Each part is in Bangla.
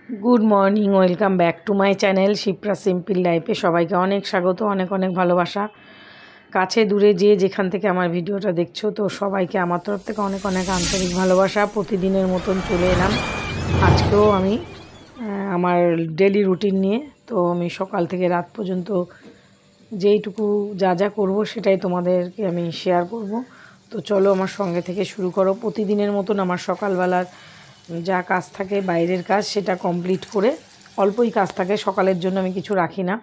Good morning welcome back to my channel Shipra simple लाइफे सबाइके अनेक स्वागत अनेक अनेक भालोबासा काछे दूरे जे जेखान थेके आमार भिडियोटा देखछो तो सबाइके आमार तरफ थेके अनेक अनेक आंतरिक भालोबासा। प्रतिदिनेर मतन चले एलाम आजकेও आमी आमार डेली रुटिन निये। तो आमी सकाल थेके रात पर्यन्त जेइटुकु जा जा करबो सेटाई तोमादेरके आमी शेयार करब। तो चलो आमार संगे थेके शुरू करो। प्रतिदिनेर मतन आमार सकालबेलार যা কাজ থাকে বাইরের কাজ সেটা কমপ্লিট করে অল্পই কাজ থাকে সকালের জন্য আমি কিছু রাখি না,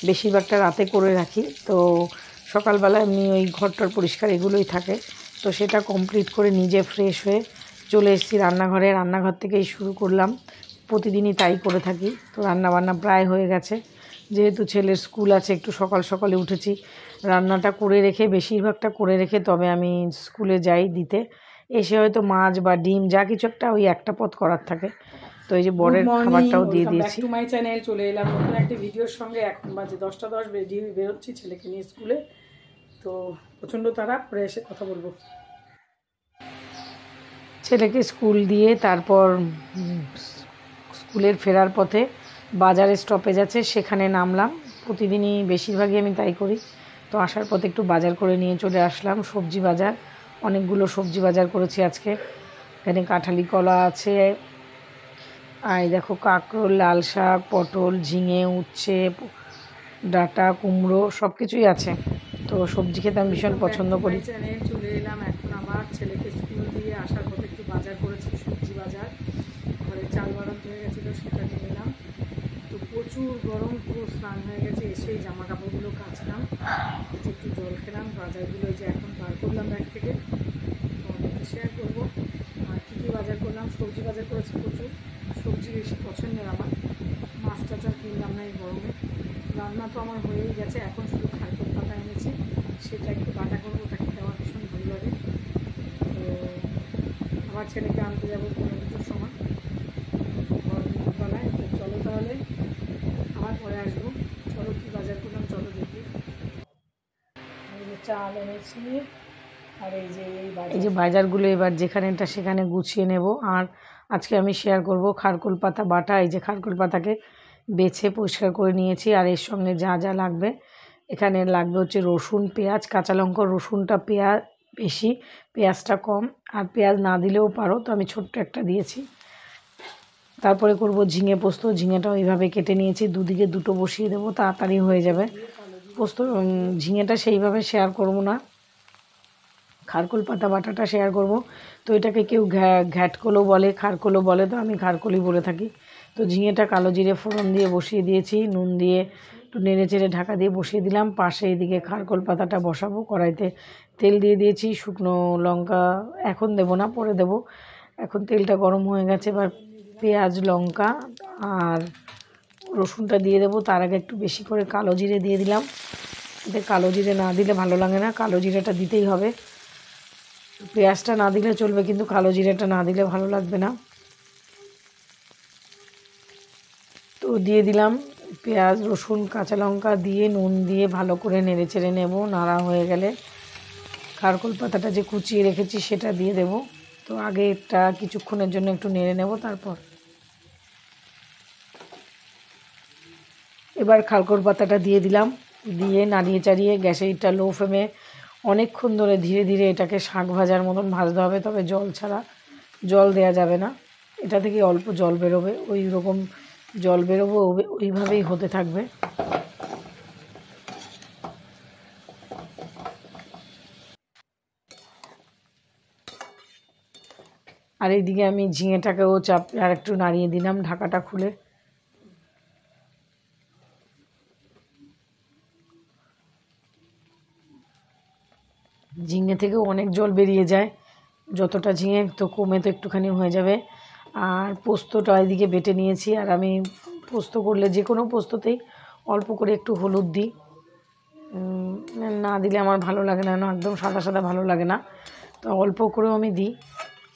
বেশিরভাগটা রাতে করে রাখি। তো সকালবেলা এমনি ওই ঘরটার পরিষ্কার এগুলোই থাকে। তো সেটা কমপ্লিট করে নিজে ফ্রেশ হয়ে চলে এসেছি রান্নাঘরে। রান্নাঘর থেকেই শুরু করলাম, প্রতিদিনই তাই করে থাকি। তো রান্নাবান্না প্রায় হয়ে গেছে, যেহেতু ছেলের স্কুল আছে একটু সকাল সকালে উঠেছি, রান্নাটা করে রেখে বেশিরভাগটা করে রেখে তবে আমি স্কুলে যাই দিতে। এসে হয়তো মাছ বা ডিম যা কিছু একটা ওই একটা পদ করার থাকে। তো এই যে বরের খাবারটাও দিয়ে দিয়েছি। টু মাই চ্যানেল চলে এলাম নতুন একটা ভিডিওর সঙ্গে। এখন বাজে 10টা 10, রেডি হয়ে বেরোচ্ছি ছেলেকে নিয়ে স্কুলে। তো প্রচণ্ড তাড়া, পরে এসে কথা বলবো। ছেলেকে স্কুল দিয়ে তারপর স্কুলের ফেরার পথে বাজারে স্টপেজ আছে, সেখানে নামলাম। প্রতিদিনই বেশিরভাগই আমি তাই করি। তো আসার পথে একটু বাজার করে নিয়ে চলে আসলাম, সবজি বাজার। অনেকগুলো সবজি বাজার করেছি আজকে। এখানে কাঁঠালি কলা আছে, আর দেখো কাঁকরোল, লাল শাক, পটল, ঝিঙে, উচ্ছে, ডাঁটা, কুমড়ো সব কিছুই আছে। তো সবজি খেতে আমি ভীষণ পছন্দ করি। চলে এলাম এখন আবার ছেলেকে স্কুল দিয়ে আসার পথে একটু বাজার করেছি, সবজি বাজার। ঘরে চাল বাড়ান হয়ে গেছিলো, সেটা নিয়ে এলাম। তো প্রচুর গরম, পুরো স্নান হয়ে গেছে, এসেই জামা কাপড়গুলো কাচলাম, একটু জল খেলাম। বাজারগুলো যে এখন বার করলাম ব্যাগ থেকে, তোমাদেরকে শেয়ার করবো। আর কী কী বাজার করলাম, সবজি বাজার করেছি প্রচুর। সবজি বেশি পছন্দের আমার, মাছ টাছ আর কিনলাম না এই গরমে। রান্না তো আমার হয়েই গেছে, এখন শুধু খারকুল পাতা এনেছি, সেটা একটু বাটা করবো, ওটা খেতে আমার ভীষণ ভালো লাগে। তো আমার ছেলেকে আনতে যাবো 12টার সময় দুপুরবেলায়। তো চলো তাহলে আবার পরে আসবো। চলো কী বাজার করলাম চলো দেখি। চাল এনেছি, আর এই যে বাজারগুলো এবার যেখানেটা সেখানে গুছিয়ে নেব। আর আজকে আমি শেয়ার করব খারকুল পাতা বাটা। এই যে খারকুল পাতাকে বেছে পরিষ্কার করে নিয়েছি, আর এর সঙ্গে যা যা লাগবে এখানে লাগবে হচ্ছে রসুন, পেঁয়াজ, কাঁচা লঙ্কা। রসুনটা বেশি, পেঁয়াজটা কম, আর পেঁয়াজ না দিলেও পারো, তো আমি ছোট্ট একটা দিয়েছি। তারপরে করব ঝিঙে পোস্ত। ঝিঙেটা ওইভাবে কেটে নিয়েছি, দুদিকে দুটো বসিয়ে দেবো, তাড়াতাড়ি হয়ে যাবে। পোস্ত ঝিঙেটা সেইভাবে শেয়ার করব না, খারকুল পাতা বাটাটা শেয়ার করব। তো এটাকে কেউ ঘ্যাটকলও বলে, খারকলও বলে, তো আমি খারকলই বলে থাকি। তো ঝিঙেটা কালো জিরে ফোড়ন দিয়ে বসিয়ে দিয়েছি, নুন দিয়ে একটু নেড়ে চেড়ে ঢাকা দিয়ে বসিয়ে দিলাম। পাশে এদিকে খারকল পাতাটা বসাবো। কড়াইতে তেল দিয়ে দিয়েছি, শুকনো লঙ্কা এখন দেবো না, পরে দেবো। এখন তেলটা গরম হয়ে গেছে, এবার পেঁয়াজ, লঙ্কা আর রসুনটা দিয়ে দেবো। তার আগে একটু বেশি করে কালো জিরে দিয়ে দিলাম। এতে কালো জিরে না দিলে ভালো লাগে না, কালো জিরেটা দিতেই হবে। পেঁয়াজটা না দিলে চলবে, কিন্তু কালো জিরেটা না দিলে ভালো লাগবে না। তো দিয়ে দিলাম পেঁয়াজ, রসুন, কাঁচা লঙ্কা দিয়ে নুন দিয়ে ভালো করে নেড়ে চেড়ে নেব। নাড়া হয়ে গেলে খারকুল পাতাটা যে কুচিয়ে রেখেছি সেটা দিয়ে দেব। তো আগে এটা কিছুক্ষণের জন্য একটু নেড়ে নেব। তারপর এবার খারকুল পাতাটা দিয়ে দিলাম, দিয়ে নাড়িয়ে চাড়িয়ে গ্যাসের এটা লো ফ্লেমে অনেকক্ষণ ধরে ধীরে ধীরে এটাকে শাক ভাজার মতন ভাজতে হবে। তবে জল ছাড়া, জল দেয়া যাবে না, এটা থেকে অল্প জল বেরোবে, ওই রকম জল বেরোবে, ওইভাবেই হতে থাকবে। আর এইদিকে আমি ঝিঙেটাকেও আর একটু নাড়িয়ে দিলাম ঢাকাটা খুলে। ঝিঙে থেকেও অনেক জল বেরিয়ে যায়, যতটা ঝিঙে তো কমে তো একটুখানি হয়ে যাবে। আর পোস্তটা এদিকে বেটে নিয়েছি, আর আমি পোস্ত করলে যে কোনো পোস্ততেই অল্প করে একটু হলুদ দিই, না দিলে আমার ভালো লাগে না, একদম সাদা সাদা ভালো লাগে না, তো অল্প করেও আমি দিই।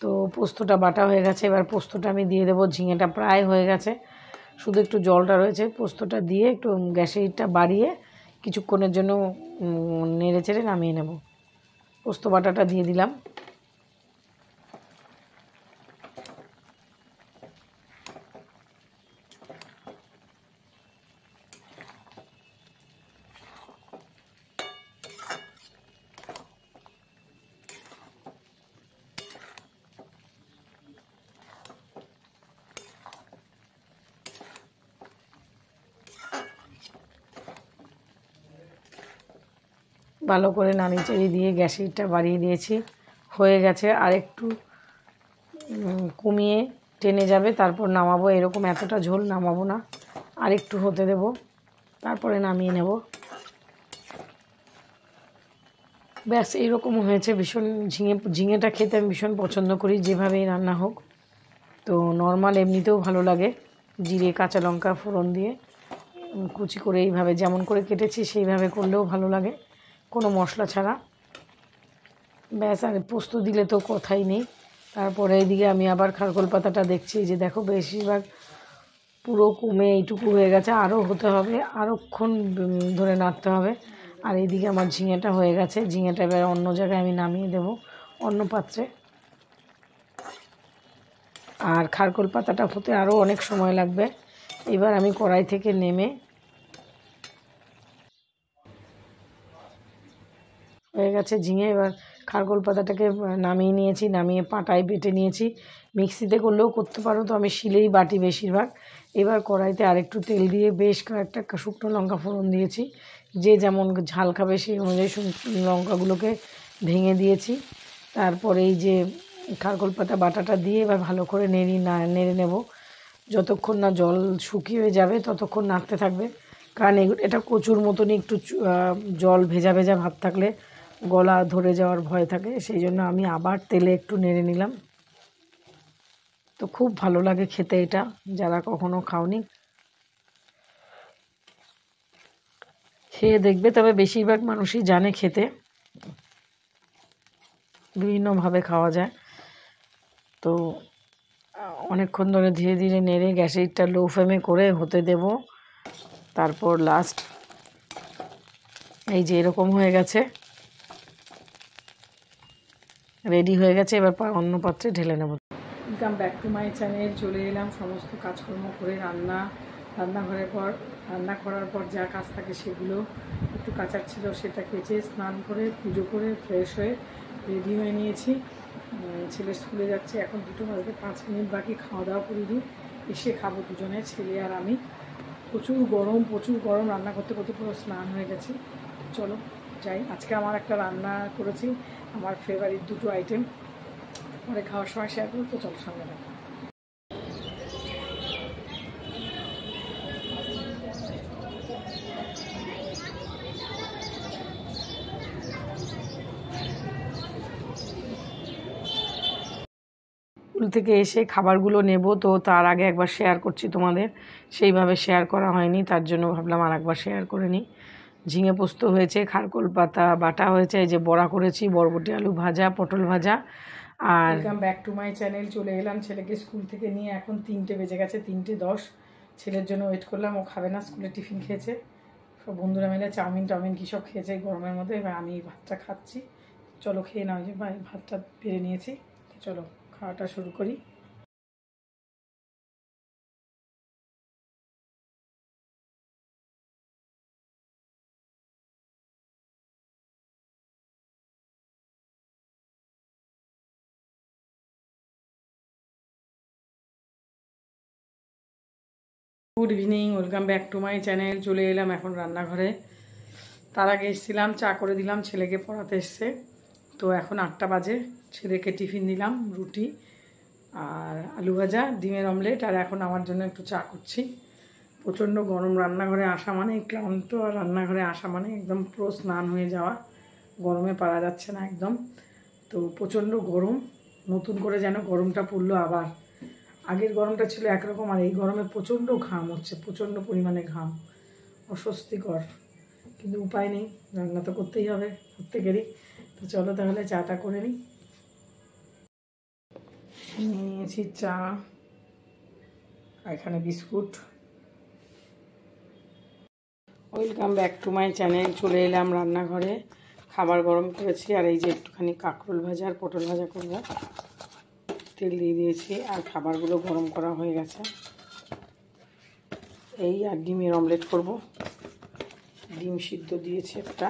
তো পোস্তটা বাটা হয়ে গেছে, এবার পোস্তটা আমি দিয়ে দেবো। ঝিঙেটা প্রায় হয়ে গেছে, শুধু একটু জলটা রয়েছে। পোস্তটা দিয়ে একটু গ্যাসের হিটটা বাড়িয়ে কিছুক্ষণের জন্য নেড়ে চেড়ে নামিয়ে নেব। পোস্ত বাটাটা দিয়ে দিলাম। ভালো করে নাড়ি চাড়িয়ে দিয়ে গ্যাসেরটা বাড়িয়ে দিয়েছি। হয়ে গেছে, আর একটু কমিয়ে টেনে যাবে, তারপর নামাবো। এরকম এতটা ঝোল নামাবো না, আর একটু হতে দেব, তারপরে নামিয়ে নেব। ব্যাস এইরকম হয়েছে। ভীষণ ঝিঙেটা খেতে আমি ভীষণ পছন্দ করি, যেভাবেই রান্না হোক। তো নর্মাল এমনিতেও ভালো লাগে, জিরে কাঁচা লঙ্কা ফোড়ন দিয়ে কুচি করে এইভাবে যেমন করে কেটেছি সেইভাবে করলেও ভালো লাগে, কোনো মশলা ছাড়া। ব্যাস, আর পোস্ত দিলে তো কথাই নেই। তারপরে এইদিকে আমি আবার খারকোল পাতাটা দেখছি, যে দেখো বেশিরভাগ পুরো কমে এইটুকু হয়ে গেছে, আরও হতে হবে, আরোক্ষণ ধরে নাড়তে হবে। আর এইদিকে আমার ঝিঙেটা হয়ে গেছে। ঝিঙেটা এবার অন্য জায়গায় আমি নামিয়ে দেব, অন্য পাত্রে। আর খারকোল পাতাটা হতে আরও অনেক সময় লাগবে। এবার আমি কড়াই থেকে নেমে হয়ে গেছে ঝিঙে। এবার খারকোল পাতাটাকে নামিয়ে নিয়েছি, নামিয়ে পাটায় বেটে নিয়েছি। মিক্সিতে করলেও করতে পারো, তো আমি শিলেই বাটি বেশিরভাগ। এবার কড়াইতে আরেকটু তেল দিয়ে বেশ কয়েকটা শুকনো লঙ্কা ফোড়ন দিয়েছি। যে যেমন ঝাল খাবে সেই অনুযায়ী লঙ্কাগুলোকে ভেঙে দিয়েছি। তারপরে এই যে খারকোল পাতা বাটাটা দিয়ে এবার ভালো করে নেড়ে নেব, যতক্ষণ না জল শুকিয়ে যাবে ততক্ষণ নাড়তে থাকবে। কারণ এটা কচুর মতনই একটু জল ভেজা ভেজা ভাব থাকলে গলা ধরে যাওয়ার ভয় থাকে, সেই জন্য আমি আবার তেলে একটু নেড়ে নিলাম। তো খুব ভালো লাগে খেতে এটা, যারা কখনো খাওনি খেয়ে দেখবে। তবে বেশিরভাগ মানুষই জানে খেতে, বিভিন্নভাবে খাওয়া যায়। তো অনেকক্ষণ ধরে ধীরে ধীরে নেড়ে গ্যাসেরটা লো ফ্লেমে করে হতে দেব। তারপর লাস্ট এই যে এরকম হয়ে গেছে, রেডি হয়ে গেছে। এবার অন্য পাত্রে ঢেলে নেব। Welcome back to my channel. চলে এলাম সমস্ত কাজকর্ম করে, রান্না করার পর যা কাজ থাকে সেগুলো একটু কাচার ছিল, সেটা কেচে স্নান করে পুজো করে ফ্রেশ হয়ে রেডি হয়ে নিয়েছি। ছেলে স্কুলে যাচ্ছে, এখন 2:05 বাকি। খাওয়া দাওয়া করে দিই, এসে খাবো দুজনে, ছেলে আর আমি। প্রচুর গরম, রান্না করতে করতে পুরো স্নান হয়ে গেছি। চলো যাই। আজকে আমার একটা রান্না করেছি, আমার ফেভারিট দুটো আইটেম, পরে খাওয়ার সময় শেয়ার করবো। তো চলো সঙ্গে দেখো। স্কুল থেকে এসে খাবারগুলো নেব, তো তার আগে একবার শেয়ার করছি তোমাদের। সেইভাবে শেয়ার করা হয়নি, তার জন্য ভাবলাম আর একবার শেয়ার করে নিই। ঝিঙে পোস্ত হয়েছে, খারকোল পাতা বাটা হয়েছে, এই যে বড়া করেছি, বরবটি আলু ভাজা, পটল ভাজা। আর welcome back to my channel. চলে এলাম ছেলেকে স্কুল থেকে নিয়ে, এখন 3টে বেজে গেছে, 3:10। ছেলের জন্য ওয়েট করলাম, ও খাবে না, স্কুলে টিফিন খেয়েছে। সব বন্ধুরা মিলে চাউমিন কী সব খেয়েছে গরমের মধ্যে। এবার আমি এই ভাতটা খাচ্ছি। চলো খেয়ে নাও, যে ভাতটা পেরে নিয়েছি। চলো খাওয়াটা শুরু করি। Good evening, welcome back to my channel. চলে এলাম এখন রান্নাঘরে। তার আগে এসেছিলাম, চা করে দিলাম, ছেলেকে পড়াতে এসছে। তো এখন 8টা বাজে। ছেলেকে টিফিন দিলাম, রুটি আর আলু ভাজা, ডিমের অমলেট। আর এখন আমার জন্য একটু চা করছি। প্রচণ্ড গরম, রান্নাঘরে আসা মানে ক্লান্ত, আর রান্নাঘরে আসা মানে একদম পুরো স্নান হয়ে যাওয়া। গরমে পারা যাচ্ছে না একদম। তো প্রচণ্ড গরম, নতুন করে যেন গরমটা পড়লো আবার। আগের গরমটা ছিল একরকম, আর এই গরমে প্রচণ্ড ঘাম হচ্ছে, প্রচণ্ড পরিমাণে ঘাম, অস্বস্তিকর। কিন্তু উপায় নেই, রান্না তো করতেই হবে প্রত্যেকেরই। তো চলো তাহলে চাটা করে নিই। নিয়েছি চা, এখানে biscuit. Welcome back to my channel. চলে এলাম রান্নাঘরে, খাবার গরম করেছি। আর এই যে একটুখানি কাঁকরোল ভাজা আর পটল ভাজা করবো, তেল দিয়ে দিয়েছি। আর খাবারগুলো গরম করা হয়ে গেছে। এই আর ডিমের অমলেট করব, ডিম সিদ্ধ দিয়েছি একটা।